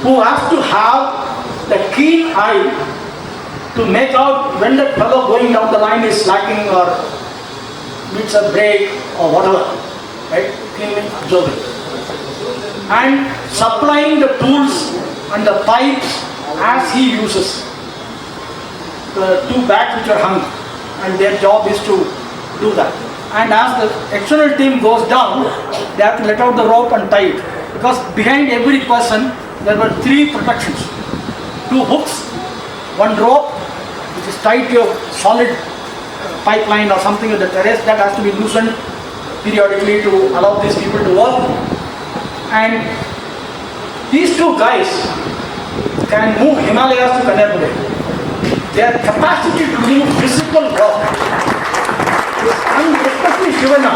who has to have the keen eye to make out when that fellow going down the line is slacking or needs a break or whatever, right? Keenly observing. And supplying the tools and the pipes as he uses. The 2 bags which are hung, and their job is to do that. And as the external team goes down, they have to let out the rope and tie it. Because behind every person there were 3 protections. 2 hooks, 1 rope which is tied to a solid pipeline or something with the terrace that has to be loosened periodically to allow these people to work. And these 2 guys can move Himalayas to Kanyakumari. Their capacity to do physical work is especially Shivana.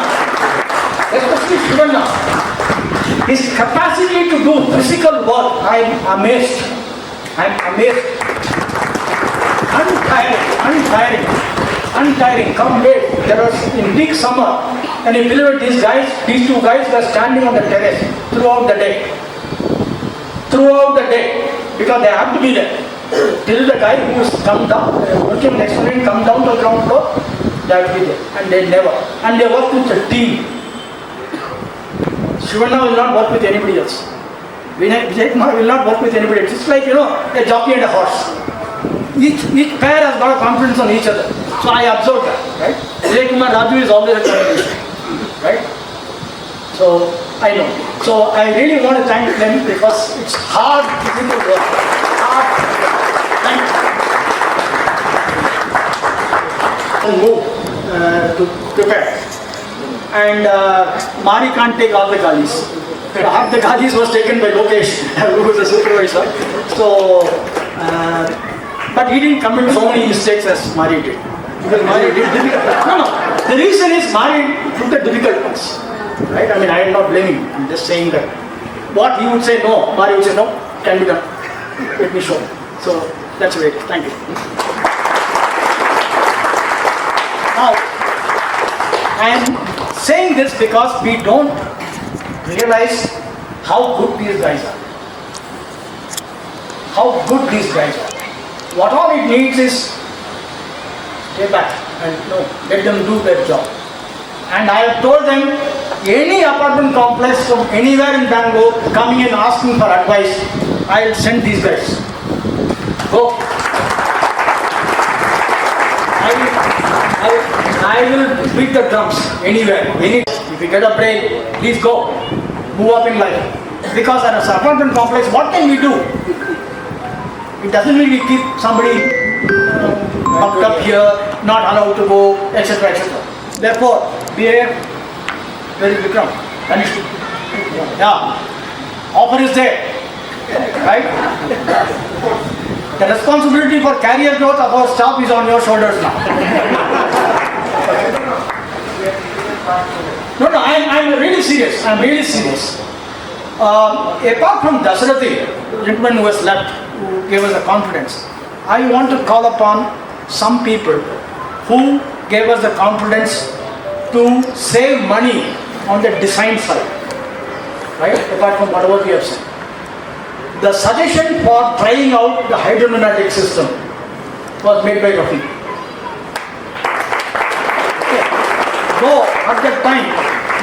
His capacity to do physical work, I'm amazed. Untiring. Come late. There was in big summer, and you believe it, these 2 guys were standing on the terrace throughout the day. Because they have to be there. Till the guy who is come down, working next to him, come down to the ground floor, they have to be there. And they never. And they work with a team. Shivana will not work with anybody else. Vijay Kumar will not work with anybody else. It's like, a jockey and a horse. Each pair has got a confidence on each other. So I observed that, right? Vijay Kumar Raju is always a combination, right? So I know. So I really want to thank them because it's hard physical work. Thank you. Move to prepare. And Mari can't take all the galis. Half the galis was taken by Lokesh, who was the supervisor. So, but he didn't commit so many mistakes as Mari did. Because Mari did difficult. No. The reason is Mari took the difficult ones. Right? I mean, I am not blaming him. I'm just saying that what he would say no, Mari would say no, can be done. Let me show. So that's the way it is. Thank you. Now, I am saying this because we don't realize how good these guys are. What all it needs is stay back and let them do their job. And I have told them, any apartment complex from anywhere in Bangalore coming and asking for advice, I will send these guys. Go. I will beat the drums anywhere. If you get a break, please go. Move up in life. Because at an apartment complex, what can we do? It doesn't really keep somebody locked up here, not allowed to go, etc. Therefore, BAF, where is Vikram? Tanishq. Yeah. Offer is there. Right? The responsibility for career growth of our staff is on your shoulders now. No, I'm really serious. Apart from Dasarathi, the gentleman who has left, who gave us the confidence, I want to call upon some people who gave us the confidence to save money on the design side, right? Apart from whatever we have said. The suggestion for trying out the hydropneumatic system was made by Rafi. Though at that time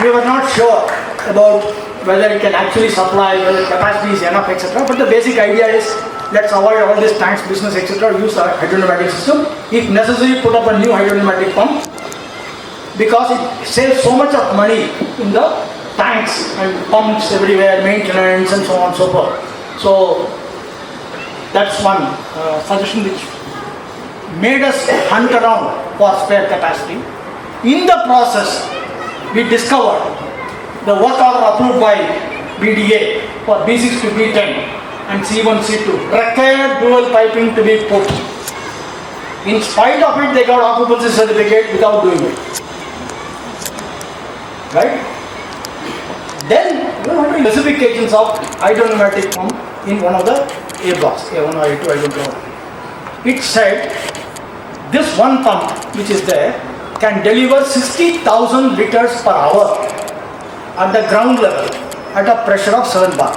we were not sure about whether it can actually supply, whether capacity is enough, etc. But the basic idea is let's avoid all this tanks business, etc. Use the hydropneumatic system. If necessary, put up a new hydropneumatic pump because it saves so much of money in the tanks and pumps everywhere, maintenance and so on and so forth. So that's one suggestion which made us hunt around for spare capacity. In the process, we discovered the work order approved by BDA for B6 to B10 and C1, C2 required dual piping to be put. In spite of it, they got occupancy certificate without doing it. Right? Then, we have specifications of hydropneumatic pump in one of the A blocks, A1 or A2, I don't know. It said this one pump which is there can deliver 60,000 liters per hour at the ground level at a pressure of 7 bar,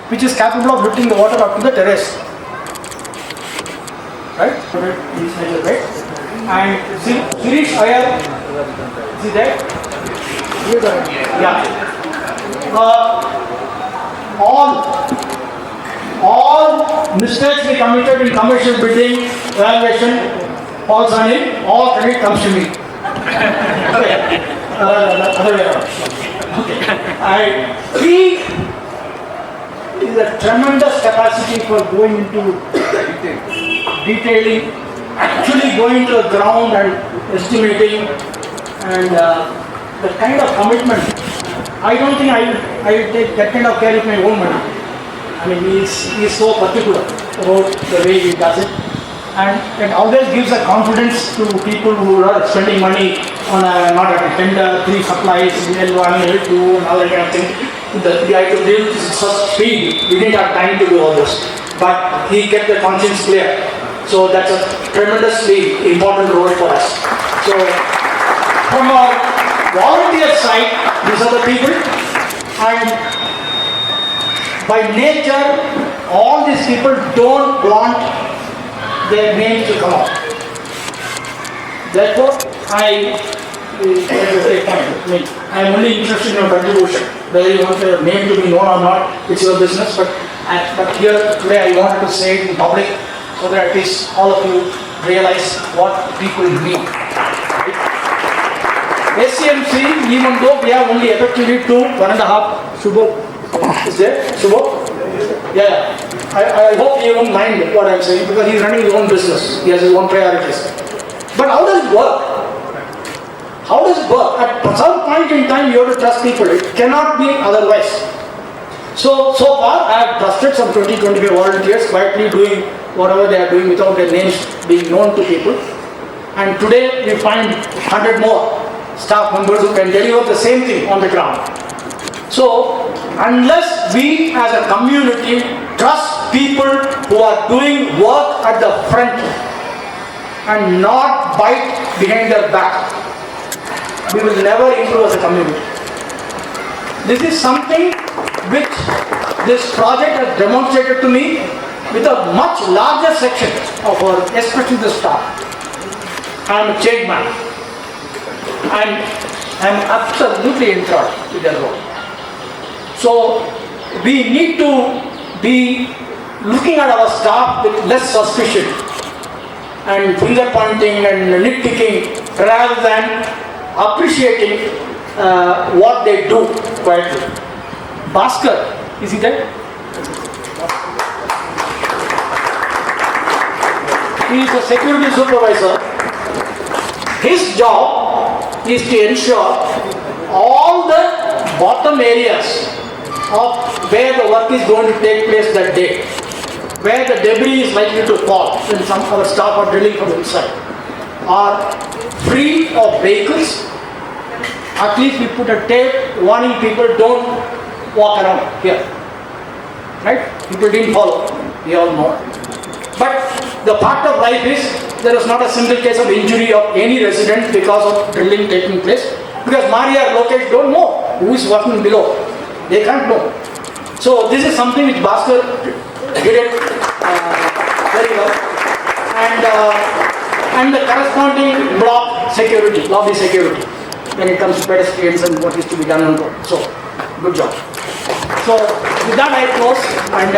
which is capable of lifting the water up to the terrace. Right? And Sirish Iyer, is he there? Yeah. All mistakes we committed in commercial bidding, evaluation, falls on him, all credit comes to me. Okay. Other way around. Okay. He is a tremendous capacity for going into detailing, actually going to the ground and estimating, and the kind of commitment. I don't think I will take that kind of care with my own money. I mean, he is so particular about the way he does it. And it always gives a confidence to people who are spending money on not at a tender, 3 supplies, L1, L2 and all that kind of thing. The item deal is such speed, we didn't have time to do all this. But he kept the conscience clear. So that's a tremendously important role for us. So from our volunteer side, these are the people. And by nature, all these people don't want their names to come out. Therefore, I am only interested in your contribution. Whether you want your name to be known or not, it's your business. But here today, I wanted to say it in public so that at least all of you realize what people mean. SCMC, even though we have only effectively 1.5, Shubho is there? Shubho? Yeah. I hope he won't mind what I'm saying because he's running his own business. He has his own priorities. But how does it work? How does it work? At some point in time, you have to trust people. It cannot be otherwise. So far, I have trusted some 20-25 volunteers quietly doing whatever they are doing without their names being known to people. And today, we find 100 more staff members who can deliver the same thing on the ground. So, unless we as a community trust people who are doing work at the front and not bite behind their back, we will never improve as a community. This is something which this project has demonstrated to me with a much larger section of our, especially the staff. I am a change man. And I am absolutely enthralled with their role. So we need to be looking at our staff with less suspicion and finger pointing and nitpicking rather than appreciating what they do quietly. Bhaskar, is he there? He is a security supervisor. His job is to ensure all the bottom areas of where the work is going to take place that day, where the debris is likely to fall when some of our staff are drilling from inside, are free of vehicles. At least we put a tape warning people don't walk around here. Right? People didn't follow, we all know. But the fact of life is there is not a single case of injury of any resident because of drilling taking place. Because Maria locals don't know who is working below. They can't know. So this is something which Bhaskar did it very well. And the corresponding block security, lobby security, when it comes to pedestrians and what is to be done on road. So, good job. So, with that I close. And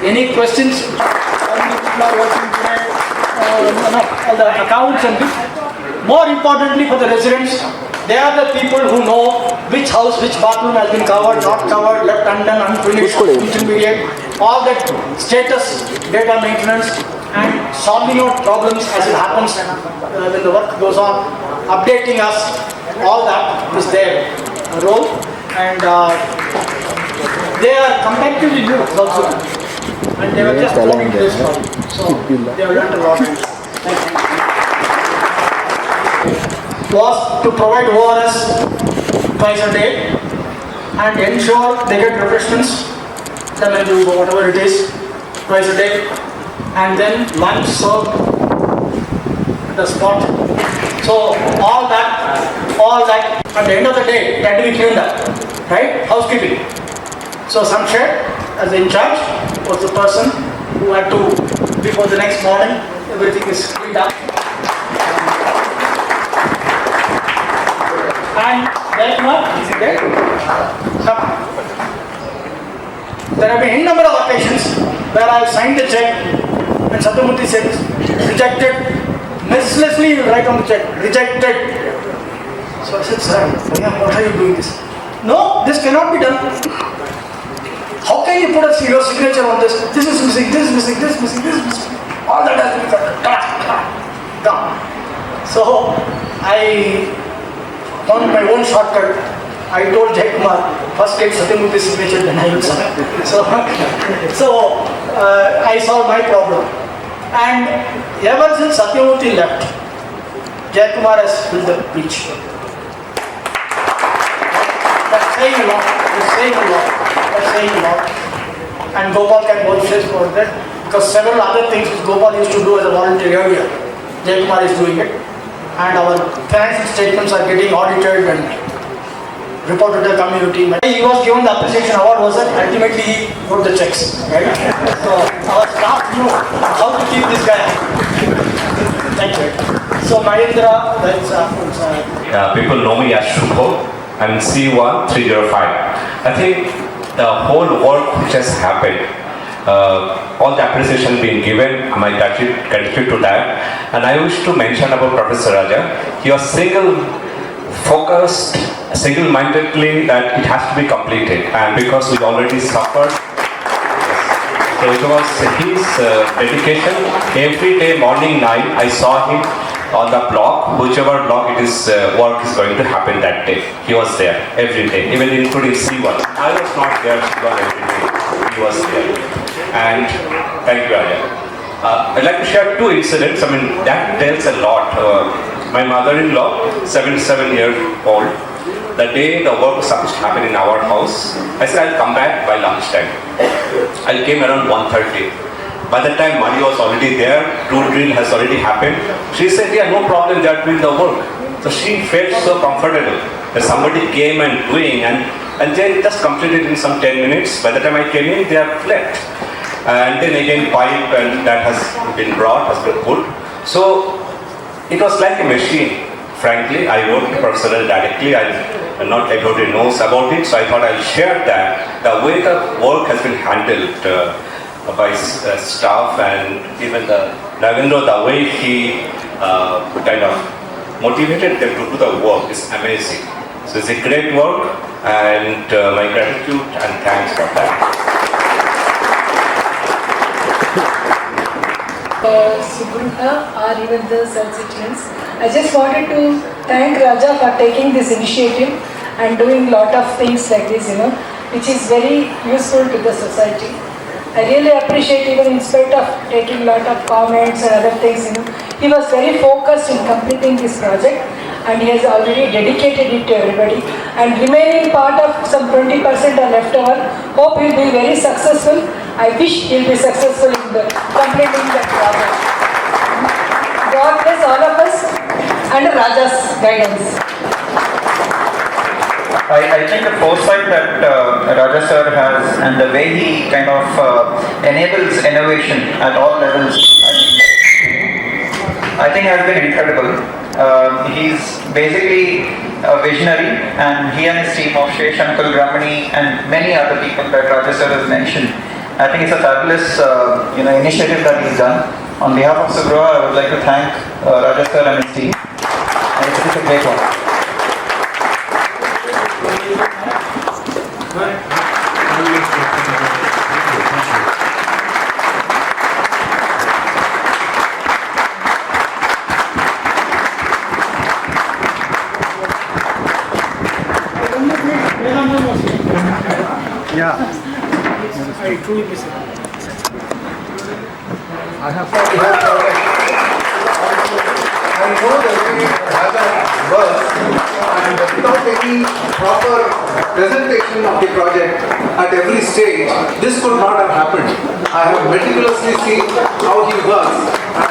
any questions? How many people are working tonight? All the accounts and this. More importantly for the residents, they are the people who know which house, which bathroom has been covered, not covered, left undone, unfinished, intermediate, all that status, data maintenance, and solving out problems as it happens when the work goes on, updating us, all that is their role. And they are comparatively new also. And they were just coming to this one. So they have learned a lot. Thank you. Was to provide ORS twice a day and ensure they get refreshments, whatever it is, twice a day, and then lunch served at the spot. So all that at the end of the day had to be cleaned up, right? Housekeeping. So Samshed, as in charge, was the person who had to, before the next morning, everything is cleaned up. And is it there? There have been a number of occasions where I have signed the check and Satyamurthy said, rejected, mercilessly write on the check, rejected. So I said, sir, what are you doing this? No, this cannot be done. How can you put your signature on this? This is missing, this is missing, this is missing, this is missing. All that has to be done. So I found my own shortcut. I told Jai Kumar, first get Satyamurthy's signature, then I will sign. So I solved my problem. And ever since Satyamurthy left, Jai Kumar has built the bridge. That's saying a lot. That's saying a lot. That's saying a lot. And Gopal can vouch for that, because several other things which Gopal used to do as a volunteer earlier, Jai Kumar is doing it. And our financial statements are getting audited and reported to the community. He was given the appreciation award, was that ultimately he wrote the checks, right? So our staff knew how to keep this guy. Thank you. So Mahendra, that's people know me as Shubho. I'm C1 305. I think the whole work which has happened, all the appreciation being given, my gratitude to that. And I wish to mention about Professor Raja. He was single-mindedly that it has to be completed, and because we already suffered, so it was his dedication. Every day, morning, night, I saw him on the block, whichever block it is, work is going to happen that day. He was there every day, even including C1. I was not there, C1 every day. He was there. And thank you, Raja. I'd like to share two incidents. I mean, that tells a lot. My mother-in-law, 77 years old, the day the work was supposed to happen in our house, I said I'll come back by lunchtime. I came around 1:30. By the time money was already there, tool drill has already happened. She said, yeah, no problem, they are doing the work. So she felt so comfortable that somebody came and doing, and they just completed in some 10 minutes. By the time I came in, they have left. And then again pipe and that has been brought, has been put. So it was like a machine. Frankly, I worked personally directly. Not everybody knows about it, so I thought I'll share that. The way the work has been handled by staff, and even the Navendra, the way he kind of motivated them to do the work is amazing. So it's a great work, and my gratitude and thanks for that. Subruta or even the substituents. I just wanted to thank Raja for taking this initiative and doing lot of things like this, which is very useful to the society. I really appreciate, even in spite of taking lot of comments and other things, he was very focused in completing this project, and he has already dedicated it to everybody. And remaining part of some 20% are left over. Hope he will be very successful. I wish he will be successful in completing that project. God bless all of us under Raja's guidance. I think the foresight that Raja sir has, and the way he kind of enables innovation at all levels, I think has been incredible. He's basically a visionary, and he and his team of Shesh Uncle, Ramani, and many other people that Raja sir has mentioned, I think it's a fabulous initiative that he's done. On behalf of Subro, I would like to thank Raja sir and his team. And it's a great one. Yeah. I truly miss it. I know the way Raja works, and without any proper presentation of the project at every stage, this could not have happened. I have meticulously seen how he works, and